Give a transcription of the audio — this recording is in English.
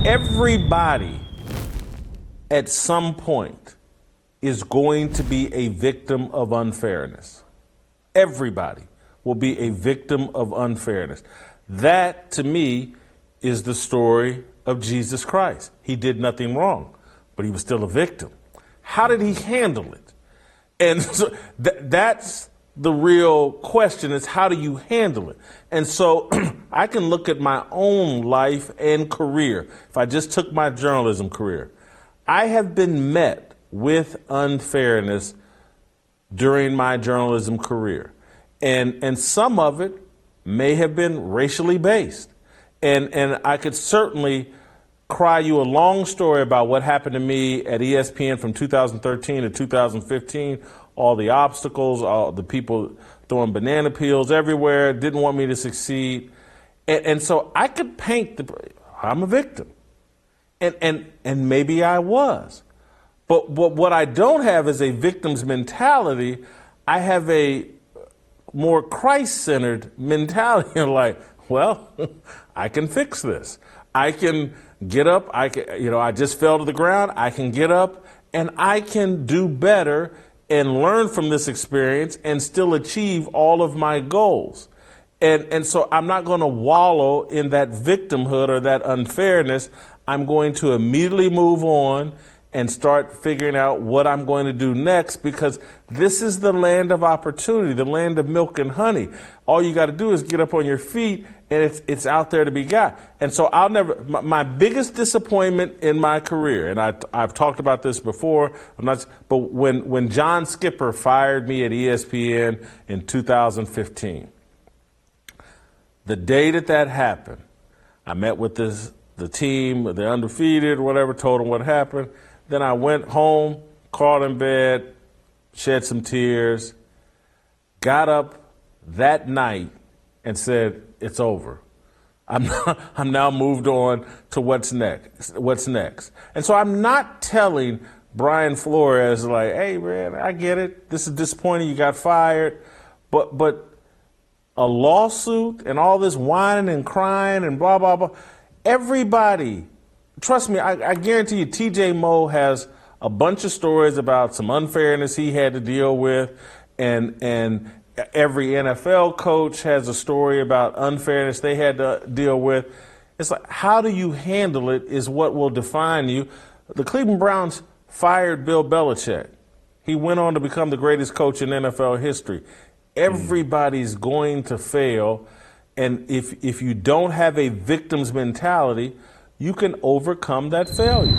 Everybody at some point is going to be a victim of unfairness. Everybody will be a victim of unfairness. That, to me, is the story of Jesus Christ. He did nothing wrong, but he was still a victim. How did he handle it? And so that's the real question, is how do you handle it? And so I can look at my own life and career. If I just took my journalism career, I have been met with unfairness during my journalism career. And some of it may have been racially based. And I could certainly cry you a long story about what happened to me at ESPN from 2013 to 2015, all the obstacles, all the people throwing banana peels everywhere, didn't want me to succeed. And so I could paint I'm a victim. And maybe I was. But what I don't have is a victim's mentality. I have a more Christ-centered mentality. Like, well, I can fix this. I can get up. I just fell to the ground. I can get up and I can do better and learn from this experience and still achieve all of my goals. And so I'm not going to wallow in that victimhood or that unfairness. I'm going to immediately move on and start figuring out what I'm going to do next, because this is the land of opportunity, the land of milk and honey. All you got to do is get up on your feet, and it's out there to be got. And so my biggest disappointment in my career, and I've talked about this before, but when John Skipper fired me at ESPN in 2015, the day that happened, I met with the team, they're undefeated, whatever, told them what happened. Then I went home, crawled in bed, shed some tears, got up that night and said, it's over. I'm now moved on to what's next. And so I'm not telling Brain Flores, like, hey, man, I get it. This is disappointing. You got fired. But a lawsuit and all this whining and crying and blah, blah, blah. Everybody, trust me, I guarantee you, TJ Moe has a bunch of stories about some unfairness he had to deal with, and every NFL coach has a story about unfairness they had to deal with. It's like, how do you handle it is what will define you. The Cleveland Browns fired Bill Belichick. He went on to become the greatest coach in NFL history. Everybody's going to fail. And if you don't have a victim's mentality, you can overcome that failure.